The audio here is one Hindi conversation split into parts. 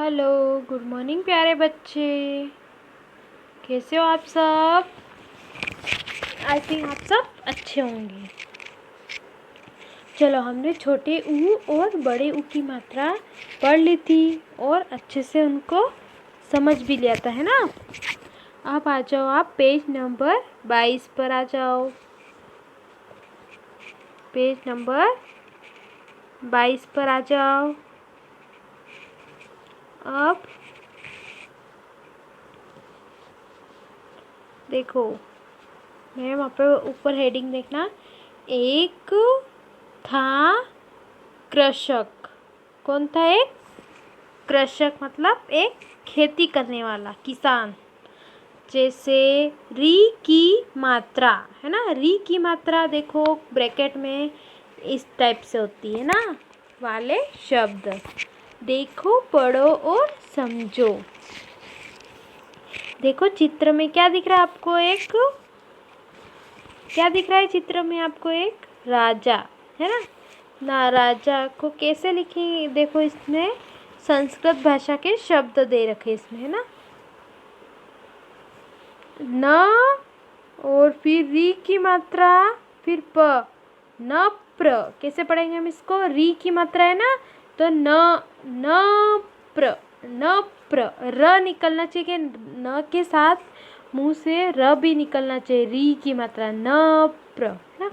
हेलो, गुड मॉर्निंग प्यारे बच्चे। कैसे हो आप सब? आई थिंक आप सब अच्छे होंगे। चलो, हमने छोटे ऊ और बड़े ऊ की मात्रा पढ़ ली थी और अच्छे से उनको समझ भी लिया था, है ना। अब आ जाओ, आप पेज नंबर 22 पर आ जाओ। पेज नंबर 22 पर आ जाओ। अब देखो मैम, वहाँ पे ऊपर हेडिंग देखना। एक था कृषक। कौन था? एक कृषक मतलब एक खेती करने वाला किसान। जैसे री की मात्रा है ना, री की मात्रा देखो ब्रैकेट में इस टाइप से होती है ना, वाले शब्द देखो, पढ़ो और समझो। देखो चित्र में क्या दिख रहा है आपको? क्या दिख रहा है चित्र में आपको? एक राजा है ना राजा को कैसे लिखें? देखो इसमें संस्कृत भाषा के शब्द दे रखे इसमें, है ना। न और फिर री की मात्रा, फिर प, न प्र। कैसे पढ़ेंगे हम इसको? री की मात्रा है ना, तो न प्र र निकलना चाहिए कि न के साथ मुंह से र भी निकलना चाहिए। री की मात्रा न प्र, है ना।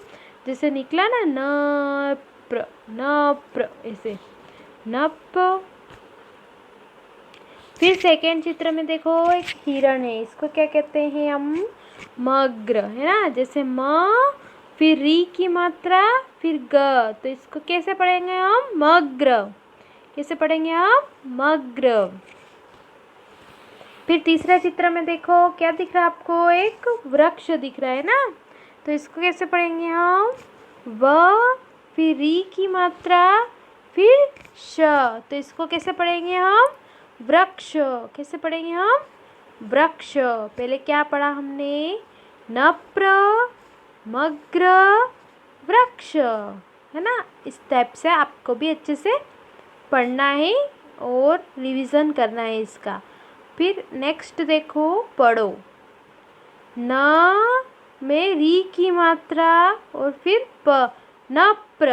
जैसे निकला ना न प्र ऐसे नप। फिर सेकेंड चित्र में देखो, एक हिरण है। इसको क्या कहते हैं हम? मग्र, है ना। जैसे म, फिर री की मात्रा, फिर ग, तो इसको कैसे पढ़ेंगे हम? मग्र। कैसे पढ़ेंगे हम? मग्र। फिर तीसरे चित्र में देखो, क्या दिख रहा है आपको? एक वृक्ष दिख रहा है ना, तो इसको कैसे पढ़ेंगे हम? व, फिर री की मात्रा, फिर श, तो इसको कैसे पढ़ेंगे हम? वृक्ष। कैसे पढ़ेंगे हम? वृक्ष। पहले क्या पढ़ा हमने? नप्र, मग्र, वृक्ष, है ना। इस टाइप से आपको भी अच्छे से पढ़ना है और रिवीजन करना है इसका। फिर नेक्स्ट देखो, पढ़ो। न में री की मात्रा और फिर प, नप्र,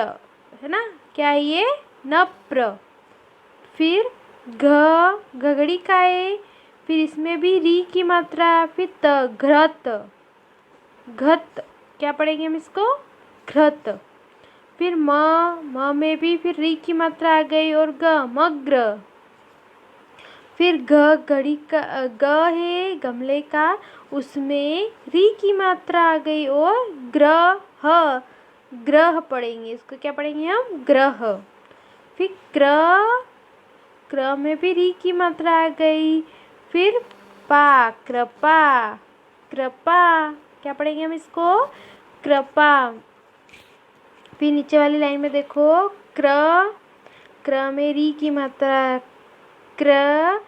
है ना। क्या है ये? नप्र। फिर घगड़ी का है, फिर इसमें भी री की मात्रा, फिर त, घृत, घत। क्या पढ़ेंगे हम इसको? घृत। फिर म में भी फिर री की मात्रा आ गई और ग, मग्र। फिर घड़ी का ग है गमले का, उसमें री की मात्रा आ गई और ग्रह, ग्रह पढ़ेंगे इसको। क्या पढ़ेंगे हम? ग्रह। फिर क्र में भी री की मात्रा आ गई, फिर पा, कृपा, कृपा। क्या पढ़ेंगे हम इसको? कृपा। फिर नीचे वाली लाइन में देखो, क्र में री की मात्रा क्र,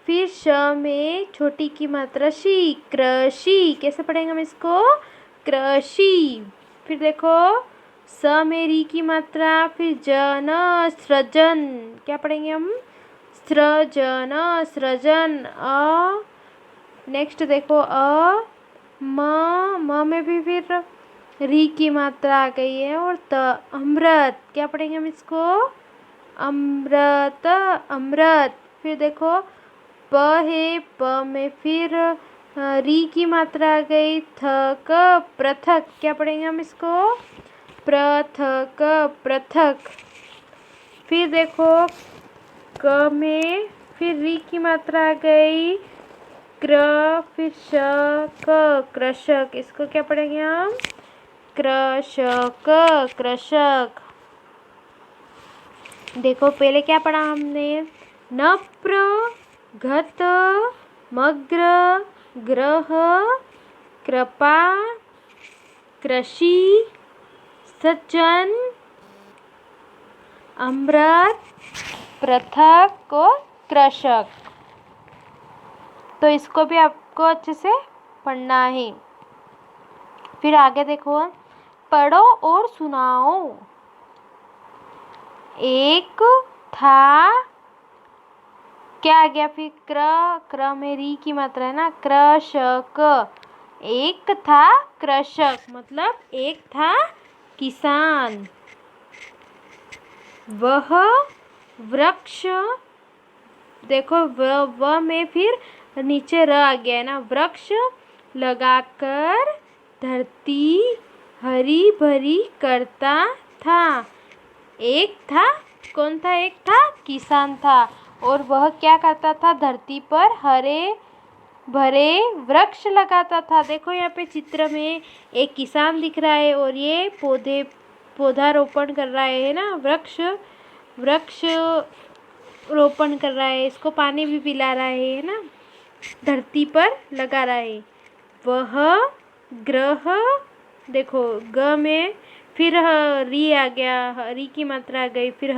फिर श में छोटी की मात्रा शी, कृषि। कैसे पढ़ेंगे हम इसको? कृषि। फिर देखो, स में री की मात्रा, फिर जन, सृजन। क्या पढ़ेंगे हम? सृजन, सृजन। नेक्स्ट देखो, म में भी फिर री की मात्रा आ गई है और त, अमृत। क्या पढ़ेंगे हम इसको? अमृत, अमृत। फिर देखो, प है, प में फिर री की मात्रा आ गई, थक, पृथक। क्या पढ़ेंगे हम इसको? पृथक, पृथक। फिर देखो, क में फिर री की मात्रा आ गई, क्र, फिर श, क, कृषक। इसको क्या पढ़ेंगे हम? कृषक, कृषक। देखो पहले क्या पढ़ा हमने? नप्र, घत, मग्र, ग्रह, कृपा, कृषि, सज्जन, अमृत, पृथक और कृषक। तो इसको भी आपको अच्छे से पढ़ना है। फिर आगे देखो, पढ़ो और सुनाओ। एक था क्या आ गया फिर? क्र में री की मात्रा है ना, कृषक। एक था कृषक मतलब एक था किसान। वह वृक्ष, देखो व में फिर नीचे र आ गया है ना, वृक्ष लगाकर धरती हरी भरी करता था। एक था, कौन था? एक था किसान था, और वह क्या करता था? धरती पर हरे भरे वृक्ष लगाता था। देखो यहाँ पे चित्र में एक किसान दिख रहा है और ये पौधा रोपण कर रहा है ना, वृक्ष रोपण कर रहा है, इसको पानी भी पिला रहा है ना, धरती पर लगा रहा है। वह ग्रह, देखो ग में फिर री आ गया, री की मात्रा आ गई, फिर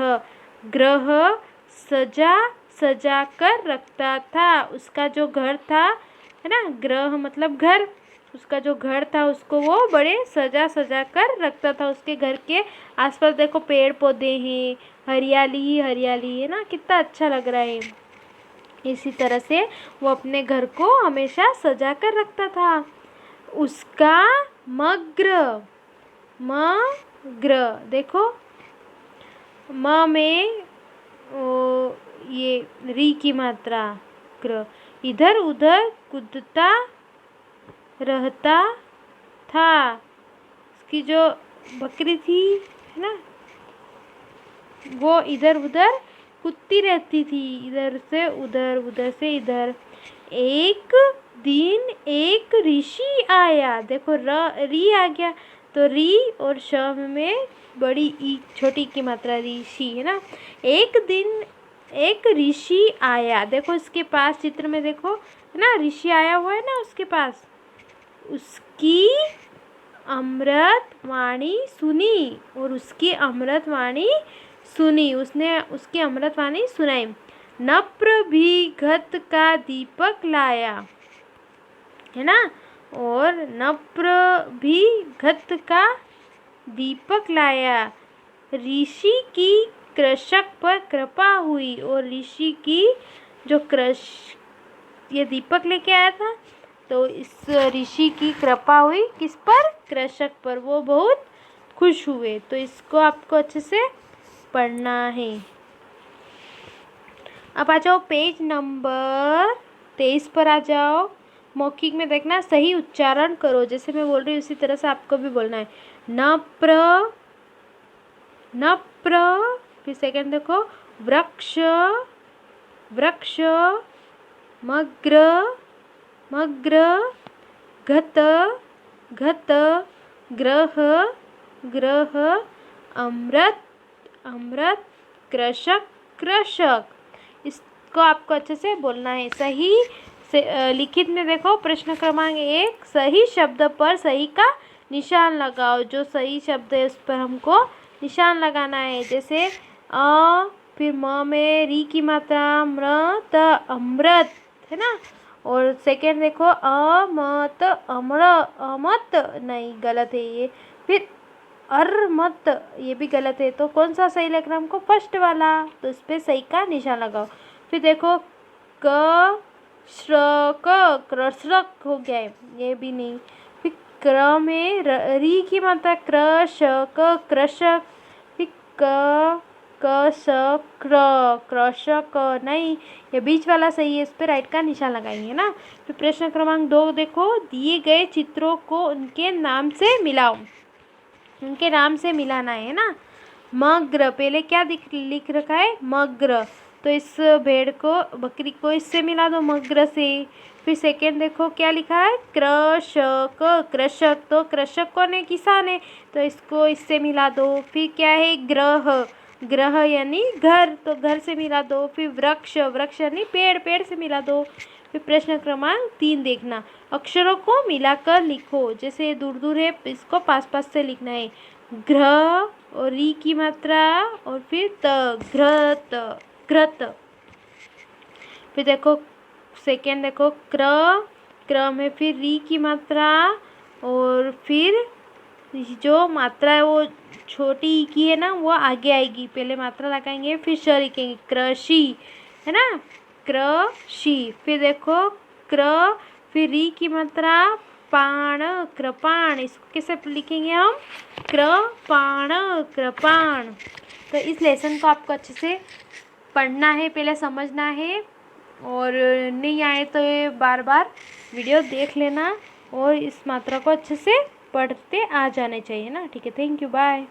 ग्रह सजा कर रखता था। उसका जो घर था है ना, ग्रह मतलब घर, उसका जो घर था उसको वो बड़े सजा कर रखता था। उसके घर के आसपास देखो पेड़ पौधे हैं, हरियाली ही हरियाली है ना, कितना अच्छा लग रहा है। इसी तरह से वो अपने घर को हमेशा सजा कर रखता था। उसका मग्र, देखो म में ये री की मात्रा ग्र, इधर उधर कूदता रहता था। उसकी जो बकरी थी है ना, वो इधर उधर कूदती रहती थी, इधर से उधर उधर से इधर। एक दिन एक ऋषि आया, देखो री आ गया, तो री और श में बड़ी ई छोटी की मात्रा ऋषि है ना। एक दिन एक ऋषि आया, देखो इसके पास चित्र में देखो है ना, ऋषि आया हुआ है ना उसके पास। उसकी अमृत वाणी सुनी, और उसकी अमृत वाणी सुनी, उसने उसकी अमृत वाणी सुनाई। नप्र भी घत का दीपक लाया, है ना, और नप्र भी घत का दीपक लाया। ऋषि की कृषक पर कृपा हुई, और ऋषि की जो ये दीपक लेके आया था, तो इस ऋषि की कृपा हुई किस पर? कृषक पर। वो बहुत खुश हुए। तो इसको आपको अच्छे से पढ़ना है। अब आ जाओ पेज नंबर 23 पर आ जाओ। मौखिक में देखना, सही उच्चारण करो, जैसे मैं बोल रही हूँ उसी तरह से आपको भी बोलना है। नप्र, फिर सेकंड देखो वृक्ष, मग्र, घत, ग्रह, अमृत, कृषक। इसको आपको अच्छे से बोलना है। सही से लिखित में देखो प्रश्न क्रमांक 1, सही शब्द पर सही का निशान लगाओ। जो सही शब्द है उस पर हमको निशान लगाना है। जैसे फिर म में री की मात्रा, अमृत है ना। और सेकेंड देखो अमत, अमत नहीं, गलत है ये। फिर मत, ये भी गलत है। तो कौन सा सही लग रहा है हमको? फर्स्ट वाला, तो इस पर सही का निशान लगाओ। फिर देखो कृषक हो गया है, ये भी नहीं। फिर क्र में री की मात्रा, कृषक। फिर कृषक नहीं, ये बीच वाला सही है, इस पर राइट का निशान लगाएंगे ना। फिर प्रश्न क्रमांक 2 देखो, दिए गए चित्रों को उनके नाम से मिलाओ। उनके नाम से मिलाना है ना। मग्र, पहले क्या लिख रखा है? मग्र, तो इस भेड़ को, बकरी को इससे मिला दो, मग्र से। फिर सेकेंड देखो क्या लिखा है? कृषक, तो कृषक कौन है? किसान है, तो इसको इससे मिला दो। फिर क्या है? ग्रह यानी घर, तो घर से मिला दो। फिर वृक्ष यानी पेड़ से मिला दो। फिर प्रश्न क्रमांक 3 देखना, अक्षरों को मिलाकर लिखो। जैसे दूर दूर है, इसको पास पास से लिखना है। ग्रह और री की मात्रा, और फिर घृत। फिर देखो सेकेंड देखो क्र में फिर री की मात्रा, और फिर जो मात्रा है वो छोटी ई की है ना, वो आगे आएगी। पहले मात्रा लगाएंगे फिर श लिखेंगे, कृषि है ना। कृषि। फिर देखो क्र, फिर री की मात्रा पाण, कृपाण। इसको कैसे लिखेंगे हम? कृपाण, कृपाण। तो इस लेसन को आपको अच्छे से पढ़ना है, पहले समझना है, और नहीं आए तो ये बार बार वीडियो देख लेना और इस मात्रा को अच्छे से पढ़ते आ जाने चाहिए ना। ठीक है, थैंक यू, बाय।